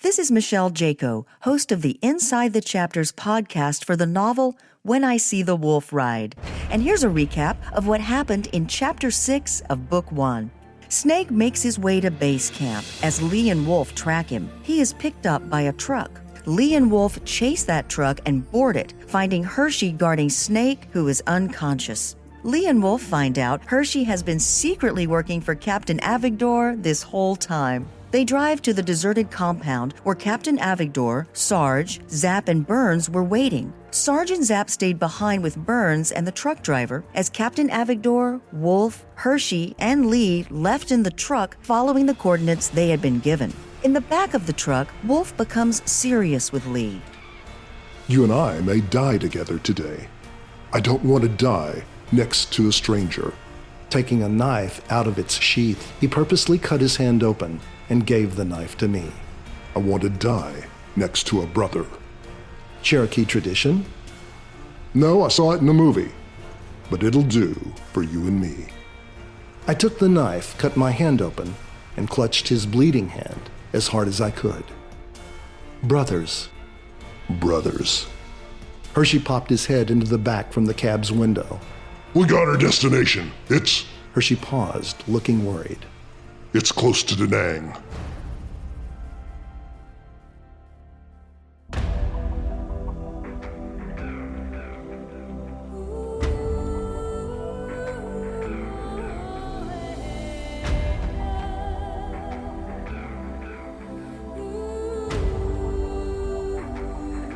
This is Michele Jaco, host of the Inside the Chapters podcast for the novel When I See the Wolf Ride. And here's a recap of what happened in Chapter 6 of Book 1. Snake makes his way to base camp. As Lee and Wolf track him, he is picked up by a truck. Lee and Wolf chase that truck and board it, finding Hershey guarding Snake, who is unconscious. Lee and Wolf find out Hershey has been secretly working for Captain Avigdor this whole time. They drive to the deserted compound where Captain Avigdor, Sarge, Zapp, and Burns were waiting. Sarge and Zapp stayed behind with Burns and the truck driver as Captain Avigdor, Wolf, Hershey, and Lee left in the truck following the coordinates they had been given. In the back of the truck, Wolf becomes serious with Lee. You and I may die together today. I don't want to die next to a stranger. Taking a knife out of its sheath, he purposely cut his hand open and gave the knife to me. I want to die next to a brother. Cherokee tradition? No, I saw it in a movie. But it'll do for you and me. I took the knife, cut my hand open, and clutched his bleeding hand as hard as I could. Brothers. Brothers. Hershey popped his head into the back from the cab's window. We got our destination. Hershey paused, looking worried. It's close to Da Nang.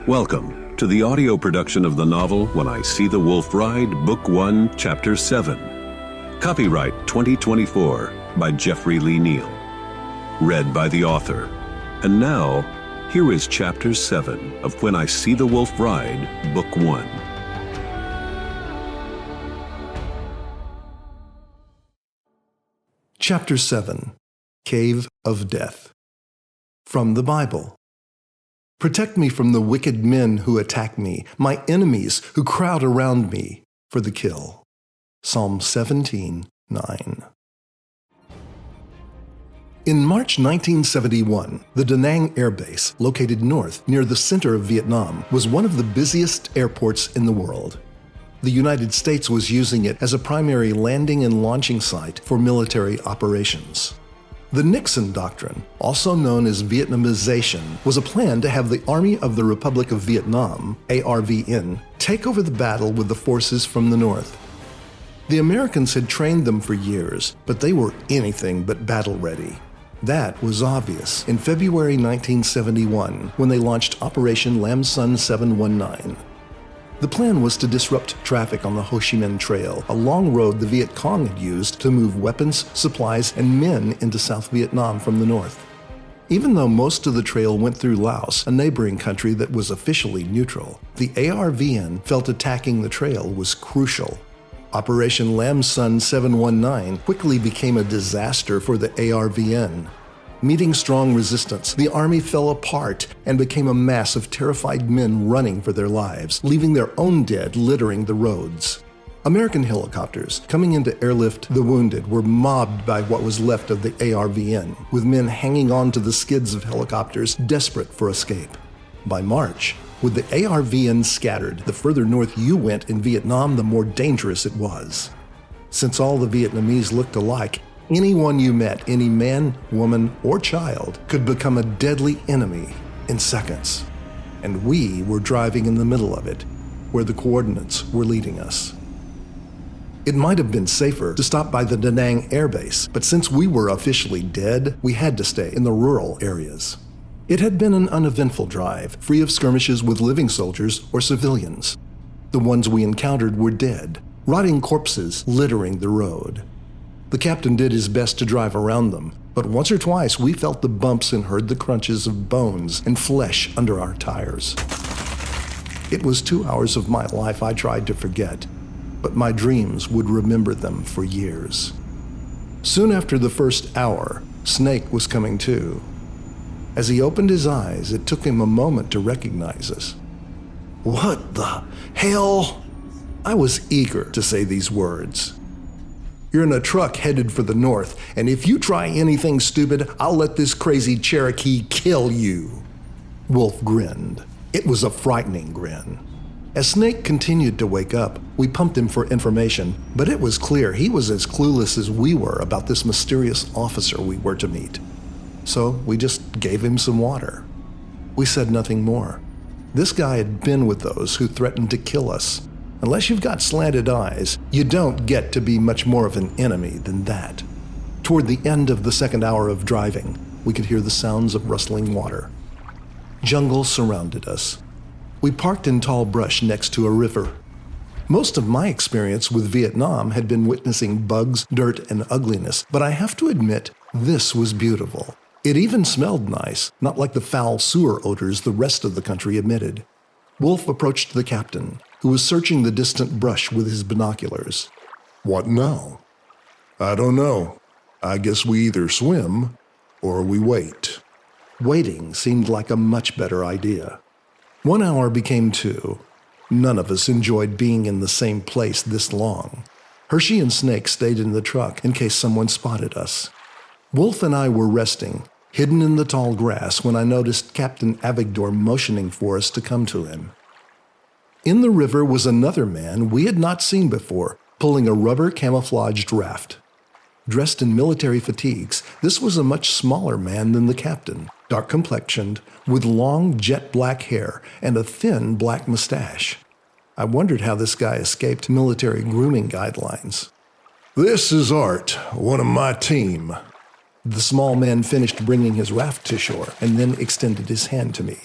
Welcome to the audio production of the novel When I See the Wolf Ride, Book 1, Chapter 7. Copyright 2024 by Jeffrey Lee Neal. Read by the author. And now, here is Chapter 7 of When I See the Wolf Ride, Book 1. Chapter 7, Cave of Death. From the Bible. Protect me from the wicked men who attack me, my enemies who crowd around me for the kill. Psalm 17:9. In March 1971, the Da Nang Air Base, located north near the center of Vietnam, was one of the busiest airports in the world. The United States was using it as a primary landing and launching site for military operations. The Nixon Doctrine, also known as Vietnamization, was a plan to have the Army of the Republic of Vietnam, ARVN, take over the battle with the forces from the north. The Americans had trained them for years, but they were anything but battle-ready. That was obvious in February 1971 when they launched Operation Lam Son 719. The plan was to disrupt traffic on the Ho Chi Minh Trail, a long road the Viet Cong had used to move weapons, supplies, and men into South Vietnam from the north. Even though most of the trail went through Laos, a neighboring country that was officially neutral, the ARVN felt attacking the trail was crucial. Operation Lam Son 719 quickly became a disaster for the ARVN. Meeting strong resistance, the army fell apart and became a mass of terrified men running for their lives, leaving their own dead littering the roads. American helicopters coming in to airlift the wounded were mobbed by what was left of the ARVN, with men hanging on to the skids of helicopters desperate for escape. By March, with the ARVN scattered, the further north you went in Vietnam, the more dangerous it was. Since all the Vietnamese looked alike, anyone you met, any man, woman, or child, could become a deadly enemy in seconds. And we were driving in the middle of it, where the coordinates were leading us. It might have been safer to stop by the Da Nang Air Base, but since we were officially dead, we had to stay in the rural areas. It had been an uneventful drive, free of skirmishes with living soldiers or civilians. The ones we encountered were dead, rotting corpses littering the road. The captain did his best to drive around them, but once or twice we felt the bumps and heard the crunches of bones and flesh under our tires. It was 2 hours of my life I tried to forget, but my dreams would remember them for years. Soon after the first hour, Snake was coming to. As he opened his eyes, it took him a moment to recognize us. What the hell? I was eager to say these words. You're in a truck headed for the north, and if you try anything stupid, I'll let this crazy Cherokee kill you. Wolf grinned. It was a frightening grin. As Snake continued to wake up, we pumped him for information, but it was clear he was as clueless as we were about this mysterious officer we were to meet. So we just gave him some water. We said nothing more. This guy had been with those who threatened to kill us. Unless you've got slanted eyes, you don't get to be much more of an enemy than that. Toward the end of the second hour of driving, we could hear the sounds of rustling water. Jungle surrounded us. We parked in tall brush next to a river. Most of my experience with Vietnam had been witnessing bugs, dirt, and ugliness, but I have to admit, this was beautiful. It even smelled nice, not like the foul sewer odors the rest of the country emitted. Wolf approached the captain, who was searching the distant brush with his binoculars. What now? I don't know. I guess we either swim or we wait. Waiting seemed like a much better idea. 1 hour became 2. None of us enjoyed being in the same place this long. Hershey and Snake stayed in the truck in case someone spotted us. Wolf and I were resting, hidden in the tall grass, when I noticed Captain Avigdor motioning for us to come to him. In the river was another man we had not seen before, pulling a rubber camouflaged raft. Dressed in military fatigues, this was a much smaller man than the captain, dark-complexioned, with long jet-black hair and a thin black mustache. I wondered how this guy escaped military grooming guidelines. This is Art, one of my team. The small man finished bringing his raft to shore and then extended his hand to me.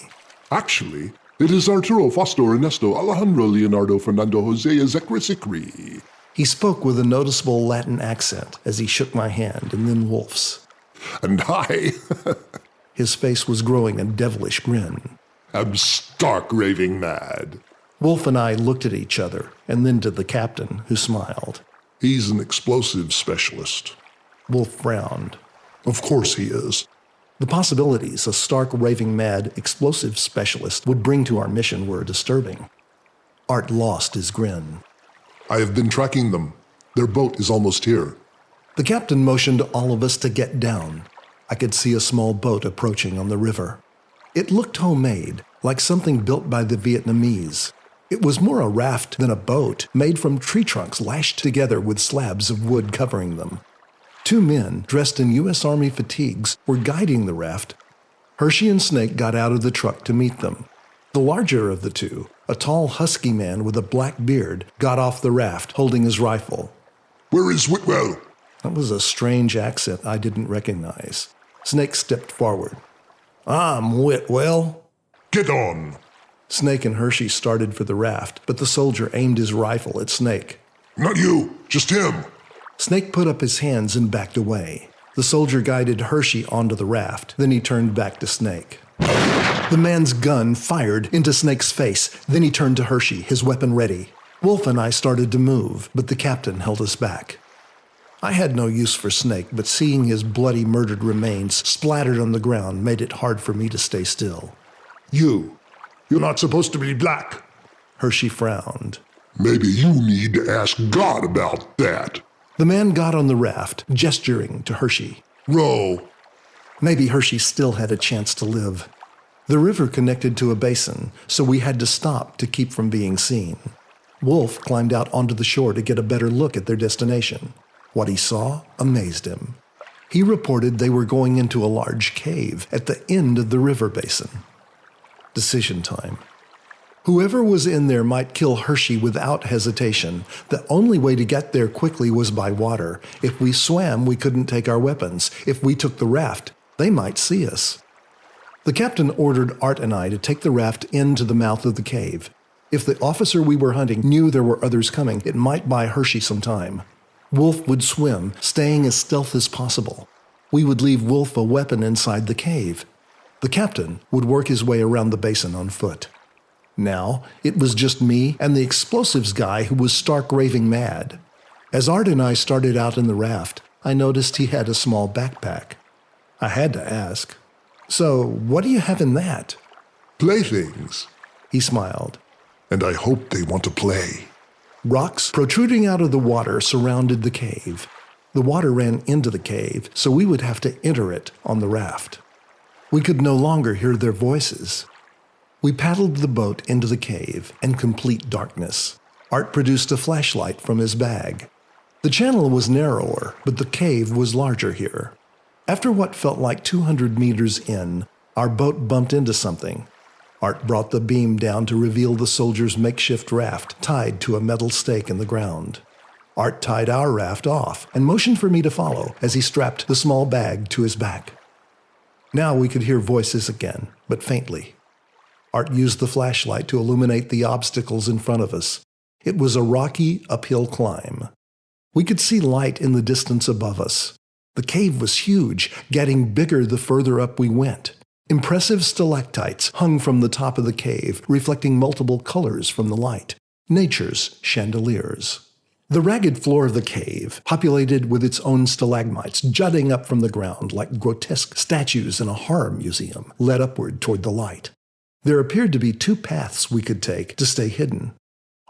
Actually, it is Arturo Fausto Ernesto Alejandro Leonardo Fernando Jose Ezekri. He spoke with a noticeable Latin accent as he shook my hand and then Wolf's. And I His face was growing a devilish grin. am stark raving mad. Wolf and I looked at each other and then to the captain, who smiled. He's an explosive specialist. Wolf frowned. Of course he is. The possibilities a stark raving mad explosive specialist would bring to our mission were disturbing. Art lost his grin. I have been tracking them. Their boat is almost here. The captain motioned all of us to get down. I could see a small boat approaching on the river. It looked homemade, like something built by the Vietnamese. It was more a raft than a boat, made from tree trunks lashed together with slabs of wood covering them. 2 men, dressed in U.S. Army fatigues, were guiding the raft. Hershey and Snake got out of the truck to meet them. The larger of the two, a tall, husky man with a black beard, got off the raft, holding his rifle. Where is Whitwell? That was a strange accent I didn't recognize. Snake stepped forward. I'm Whitwell. Get on. Snake and Hershey started for the raft, but the soldier aimed his rifle at Snake. Not you, just him. Snake put up his hands and backed away. The soldier guided Hershey onto the raft, then he turned back to Snake. The man's gun fired into Snake's face, then he turned to Hershey, his weapon ready. Wolf and I started to move, but the captain held us back. I had no use for Snake, but seeing his bloody murdered remains splattered on the ground made it hard for me to stay still. You're not supposed to be black. Hershey frowned. Maybe you need to ask God about that. The man got on the raft, gesturing to Hershey. Row. Maybe Hershey still had a chance to live. The river connected to a basin, so we had to stop to keep from being seen. Wolf climbed out onto the shore to get a better look at their destination. What he saw amazed him. He reported they were going into a large cave at the end of the river basin. Decision time. Whoever was in there might kill Hershey without hesitation. The only way to get there quickly was by water. If we swam, we couldn't take our weapons. If we took the raft, they might see us. The captain ordered Art and I to take the raft into the mouth of the cave. If the officer we were hunting knew there were others coming, it might buy Hershey some time. Wolf would swim, staying as stealth as possible. We would leave Wolf a weapon inside the cave. The captain would work his way around the basin on foot. Now, it was just me and the explosives guy who was stark raving mad. As Art and I started out in the raft, I noticed he had a small backpack. I had to ask, "So, what do you have in that?" Playthings. He smiled. And I hope they want to play. Rocks protruding out of the water surrounded the cave. The water ran into the cave, so we would have to enter it on the raft. We could no longer hear their voices. We paddled the boat into the cave in complete darkness. Art produced a flashlight from his bag. The channel was narrower, but the cave was larger here. After what felt like 200 meters in, our boat bumped into something. Art brought the beam down to reveal the soldier's makeshift raft tied to a metal stake in the ground. Art tied our raft off and motioned for me to follow as he strapped the small bag to his back. Now we could hear voices again, but faintly. Art used the flashlight to illuminate the obstacles in front of us. It was a rocky, uphill climb. We could see light in the distance above us. The cave was huge, getting bigger the further up we went. Impressive stalactites hung from the top of the cave, reflecting multiple colors from the light. Nature's chandeliers. The ragged floor of the cave, populated with its own stalagmites jutting up from the ground like grotesque statues in a horror museum, led upward toward the light. There appeared to be two paths we could take to stay hidden.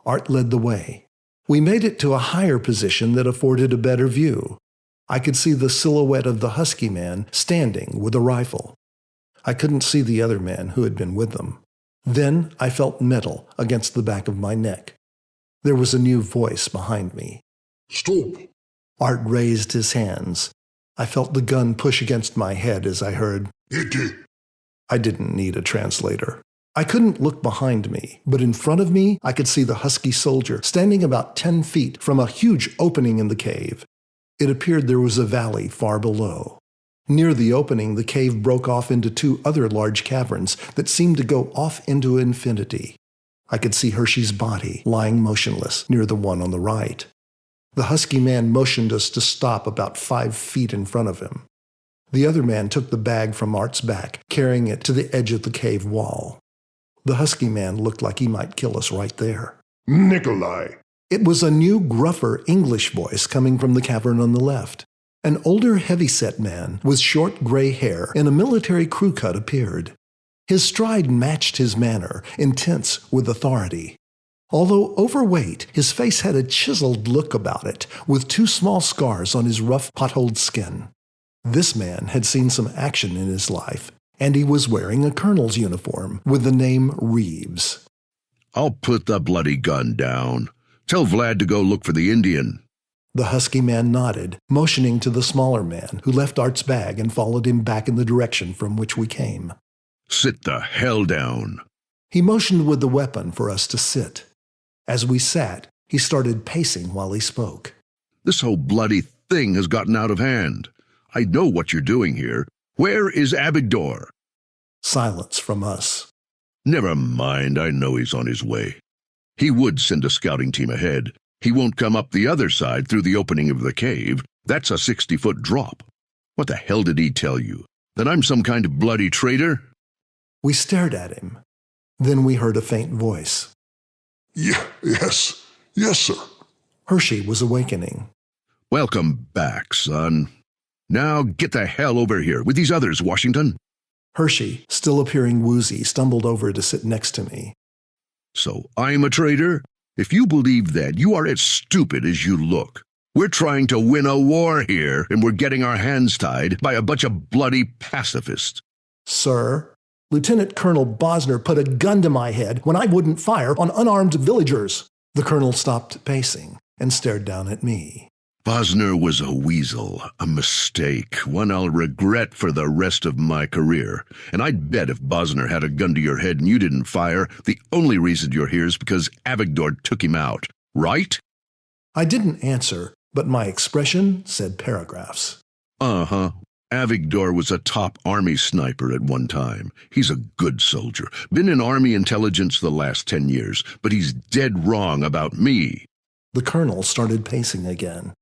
Art led the way. We made it to a higher position that afforded a better view. I could see the silhouette of the husky man standing with a rifle. I couldn't see the other man who had been with them. Then I felt metal against the back of my neck. There was a new voice behind me. Stop! Art raised his hands. I felt the gun push against my head as I heard, Iti! I didn't need a translator. I couldn't look behind me, but in front of me I could see the husky soldier standing about 10 feet from a huge opening in the cave. It appeared there was a valley far below. Near the opening, the cave broke off into two other large caverns that seemed to go off into infinity. I could see Hershey's body lying motionless near the one on the right. The husky man motioned us to stop about 5 feet in front of him. The other man took the bag from Art's back, carrying it to the edge of the cave wall. The husky man looked like he might kill us right there. Nikolai! It was a new, gruffer English voice coming from the cavern on the left. An older, heavy-set man with short gray hair and a military crew cut appeared. His stride matched his manner, intense with authority. Although overweight, his face had a chiseled look about it, with 2 small scars on his rough, potholed skin. This man had seen some action in his life, and he was wearing a colonel's uniform with the name Reeves. I'll put the bloody gun down. Tell Vlad to go look for the Indian. The husky man nodded, motioning to the smaller man, who left Art's bag and followed him back in the direction from which we came. Sit the hell down. He motioned with the weapon for us to sit. As we sat, he started pacing while he spoke. This whole bloody thing has gotten out of hand. I know what you're doing here. Where is Abigdor? Silence from us. Never mind, I know he's on his way. He would send a scouting team ahead. He won't come up the other side through the opening of the cave. That's a 60-foot drop. What the hell did he tell you? That I'm some kind of bloody traitor? We stared at him. Then we heard a faint voice. Yes, sir. Hershey was awakening. Welcome back, son. Now get the hell over here with these others, Washington. Hershey, still appearing woozy, stumbled over to sit next to me. So I'm a traitor? If you believe that, you are as stupid as you look. We're trying to win a war here, and we're getting our hands tied by a bunch of bloody pacifists. Sir, Lieutenant Colonel Bosner put a gun to my head when I wouldn't fire on unarmed villagers. The colonel stopped pacing and stared down at me. Bosner was a weasel, a mistake, one I'll regret for the rest of my career. And I'd bet if Bosner had a gun to your head and you didn't fire, the only reason you're here is because Abigdor took him out, right? I didn't answer, but my expression said paragraphs. Uh-huh. Avigdor was a top army sniper at one time. He's a good soldier. Been in army intelligence the last 10 years, but he's dead wrong about me. The colonel started pacing again.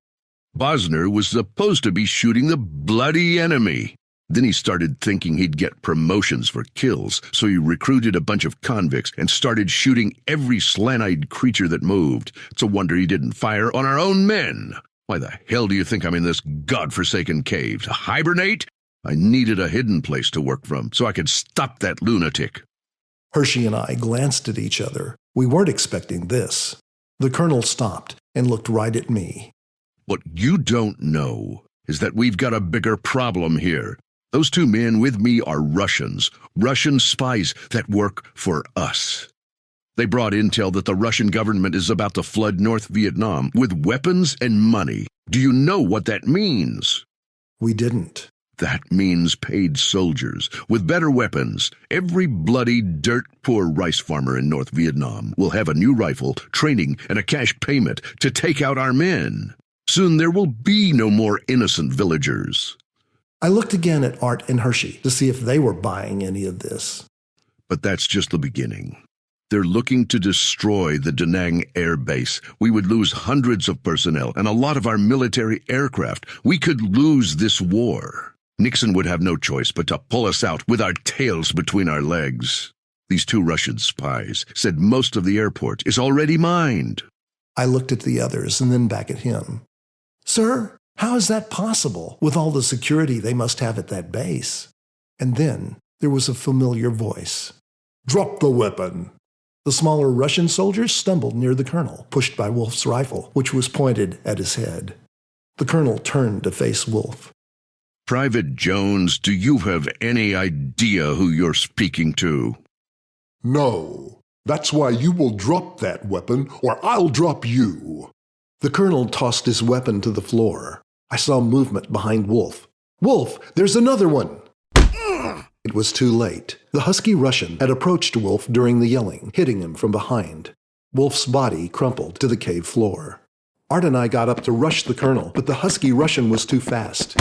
Bosner was supposed to be shooting the bloody enemy. Then he started thinking he'd get promotions for kills, so he recruited a bunch of convicts and started shooting every slant-eyed creature that moved. It's a wonder he didn't fire on our own men. Why the hell do you think I'm in this godforsaken cave? To hibernate? I needed a hidden place to work from so I could stop that lunatic. Hershey and I glanced at each other. We weren't expecting this. The colonel stopped and looked right at me. What you don't know is that we've got a bigger problem here. Those two men with me are Russians, Russian spies that work for us. They brought intel that the Russian government is about to flood North Vietnam with weapons and money. Do you know what that means? We didn't. That means paid soldiers with better weapons. Every bloody, dirt-poor rice farmer in North Vietnam will have a new rifle, training, and a cash payment to take out our men. Soon there will be no more innocent villagers. I looked again at Art and Hershey to see if they were buying any of this. But that's just the beginning. They're looking to destroy the Da Nang Air Base. We would lose hundreds of personnel and a lot of our military aircraft. We could lose this war. Nixon would have no choice but to pull us out with our tails between our legs. These two Russian spies said most of the airport is already mined. I looked at the others and then back at him. Sir, how is that possible with all the security they must have at that base? And then there was a familiar voice. Drop the weapon. The smaller Russian soldier stumbled near the colonel, pushed by Wolf's rifle, which was pointed at his head. The colonel turned to face Wolf. Private Jones, do you have any idea who you're speaking to? No. That's why you will drop that weapon, or I'll drop you. The colonel tossed his weapon to the floor. I saw movement behind Wolf. Wolf, there's another one! It was too late. The husky Russian had approached Wolf during the yelling, hitting him from behind. Wolf's body crumpled to the cave floor. Art and I got up to rush the colonel, but the husky Russian was too fast.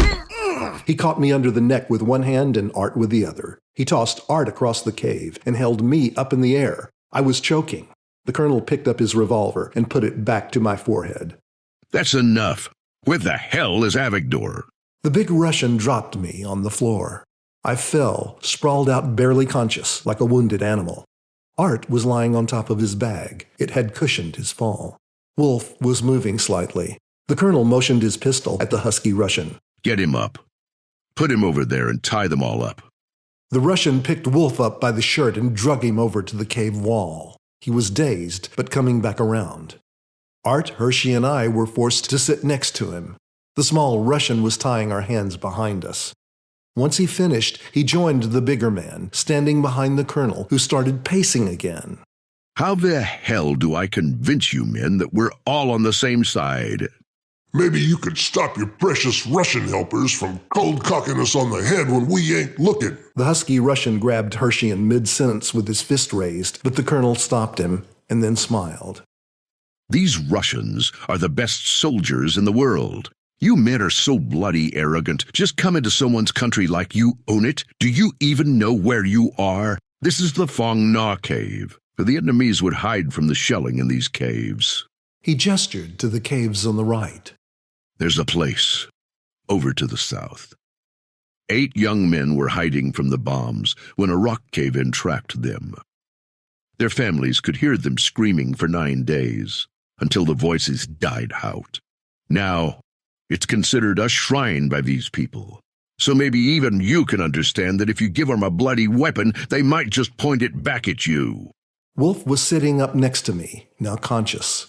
He caught me under the neck with one hand and Art with the other. He tossed Art across the cave and held me up in the air. I was choking. The colonel picked up his revolver and put it back to my forehead. That's enough. Where the hell is Avigdor? The big Russian dropped me on the floor. I fell, sprawled out barely conscious, like a wounded animal. Art was lying on top of his bag. It had cushioned his fall. Wolf was moving slightly. The colonel motioned his pistol at the husky Russian. Get him up. Put him over there and tie them all up. The Russian picked Wolf up by the shirt and drug him over to the cave wall. He was dazed, but coming back around. Art, Hershey, and I were forced to sit next to him. The small Russian was tying our hands behind us. Once he finished, he joined the bigger man, standing behind the colonel, who started pacing again. How the hell do I convince you men that we're all on the same side? Maybe you could stop your precious Russian helpers from cold-cocking us on the head when we ain't looking. The husky Russian grabbed Hershey in mid-sentence with his fist raised, but the colonel stopped him and then smiled. These Russians are the best soldiers in the world. You men are so bloody arrogant. Just come into someone's country like you own it. Do you even know where you are? This is the Phong Na cave. The Vietnamese would hide from the shelling in these caves. He gestured to the caves on the right. There's a place over to the south. 8 young men were hiding from the bombs when a rock cave-in trapped them. Their families could hear them screaming for 9 days until the voices died out. Now, it's considered a shrine by these people. So maybe even you can understand that if you give them a bloody weapon, they might just point it back at you. Wolf was sitting up next to me, now conscious.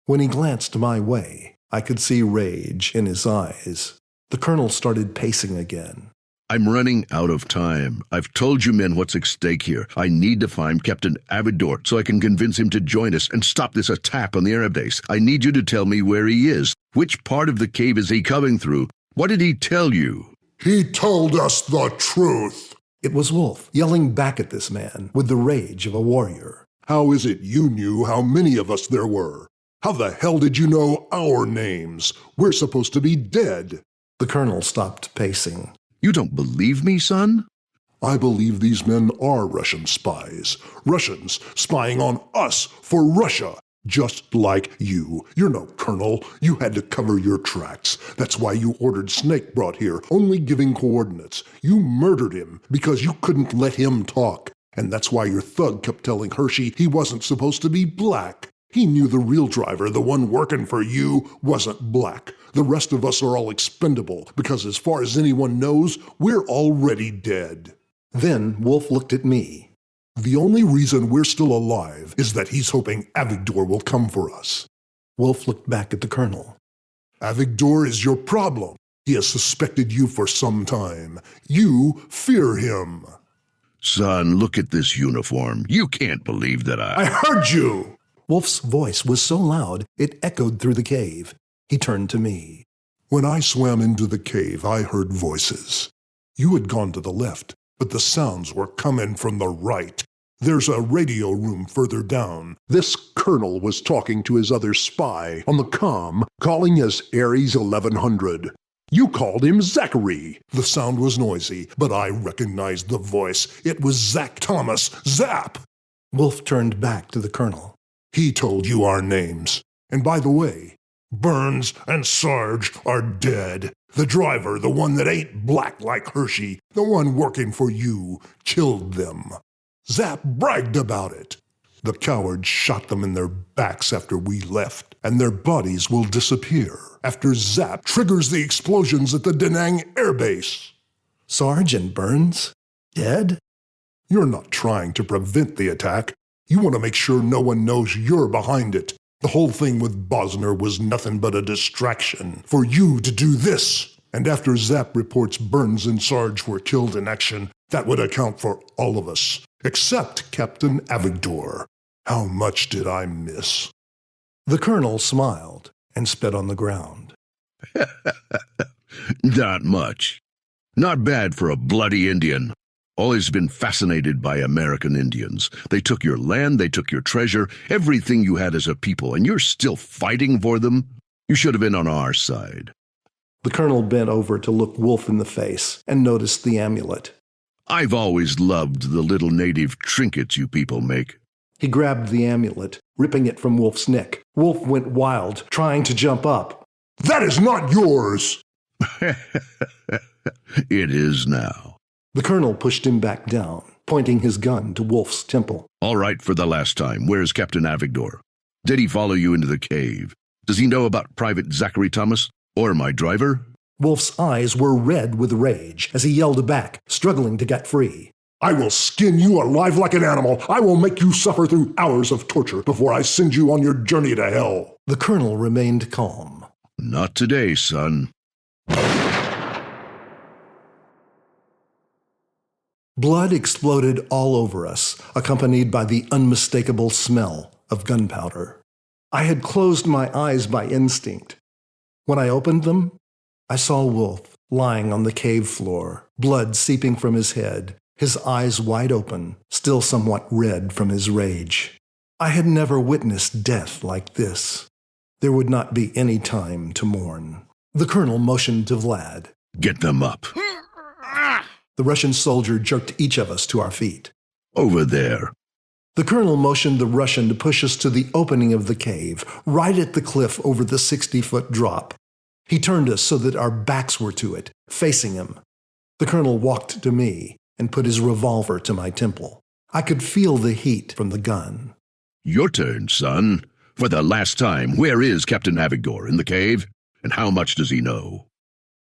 When he glanced my way, I could see rage in his eyes. The colonel started pacing again. I'm running out of time. I've told you men what's at stake here. I need to find Captain Avigdor so I can convince him to join us and stop this attack on the air base. I need you to tell me where he is. Which part of the cave is he coming through? What did he tell you? He told us the truth. It was Wolf, yelling back at this man with the rage of a warrior. How is it you knew how many of us there were? How the hell did you know our names? We're supposed to be dead. The colonel stopped pacing. You don't believe me, son? I believe these men are Russian spies. Russians spying on us for Russia. Just like you. You're no colonel. You had to cover your tracks. That's why you ordered Snake brought here, only giving coordinates. You murdered him because you couldn't let him talk. And that's why your thug kept telling Hershey he wasn't supposed to be black. He knew the real driver, the one working for you, wasn't black. The rest of us are all expendable, because as far as anyone knows, we're already dead. Then Wolf looked at me. The only reason we're still alive is that he's hoping Avigdor will come for us. Wolf looked back at the colonel. Avigdor is your problem. He has suspected you for some time. You fear him. Son, look at this uniform. You can't believe that I heard you! Wolf's voice was so loud it echoed through the cave. He turned to me. When I swam into the cave, I heard voices. You had gone to the left, but the sounds were coming from the right. There's a radio room further down. This colonel was talking to his other spy on the comm, calling us Ares 1100. You called him Zachary. The sound was noisy, but I recognized the voice. It was Zach Thomas, Zap! Wolf turned back to the colonel. He told you our names. And by the way, Burns and Sarge are dead. The driver, the one that ain't black like Hershey, the one working for you, killed them. Zap bragged about it. The cowards shot them in their backs after we left, and their bodies will disappear after Zap triggers the explosions at the Da Nang Air Base. Sarge and Burns? Dead? You're not trying to prevent the attack. You want to make sure no one knows you're behind it. The whole thing with Bosner was nothing but a distraction for you to do this. And after Zap reports Burns and Sarge were killed in action, that would account for all of us, except Captain Avigdor. How much did I miss? The colonel smiled and spit on the ground. Not much. Not bad for a bloody Indian. Always been fascinated by American Indians. They took your land, they took your treasure, everything you had as a people, and you're still fighting for them? You should have been on our side. The colonel bent over to look Wolf in the face and noticed the amulet. I've always loved the little native trinkets you people make. He grabbed the amulet, ripping it from Wolf's neck. Wolf went wild, trying to jump up. That is not yours! It is now. The colonel pushed him back down, pointing his gun to Wolf's temple. All right, for the last time, where's Captain Avigdor? Did he follow you into the cave? Does he know about Private Zachary Thomas? Or my driver? Wolf's eyes were red with rage as he yelled back, struggling to get free. I will skin you alive like an animal. I will make you suffer through hours of torture before I send you on your journey to hell. The colonel remained calm. Not today, son. Blood exploded all over us, accompanied by the unmistakable smell of gunpowder. I had closed my eyes by instinct. When I opened them, I saw Wolf lying on the cave floor, blood seeping from his head, his eyes wide open, still somewhat red from his rage. I had never witnessed death like this. There would not be any time to mourn. The colonel motioned to Vlad. Get them up. The Russian soldier jerked each of us to our feet. Over there. The colonel motioned the Russian to push us to the opening of the cave, right at the cliff over the 60-foot drop. He turned us so that our backs were to it, facing him. The colonel walked to me and put his revolver to my temple. I could feel the heat from the gun. Your turn, son. For the last time, where is Captain Avigdor? In the cave? And how much does he know?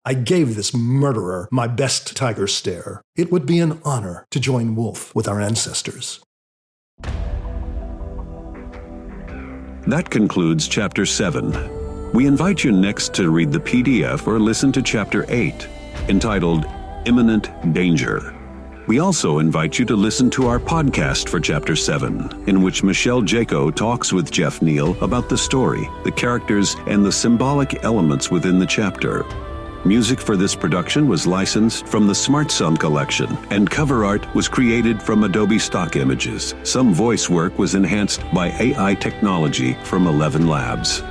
I gave this murderer my best tiger stare. It would be an honor to join Wolf with our ancestors. That concludes Chapter 7. We invite you next to read the PDF or listen to Chapter 8, entitled Imminent Danger. We also invite you to listen to our podcast for Chapter 7, in which Michele Jaco talks with Jeff Neal about the story, the characters, and the symbolic elements within the chapter. Music for this production was licensed from the Smart Sound collection, and cover art was created from Adobe stock images. Some voice work was enhanced by AI technology from 11 Labs.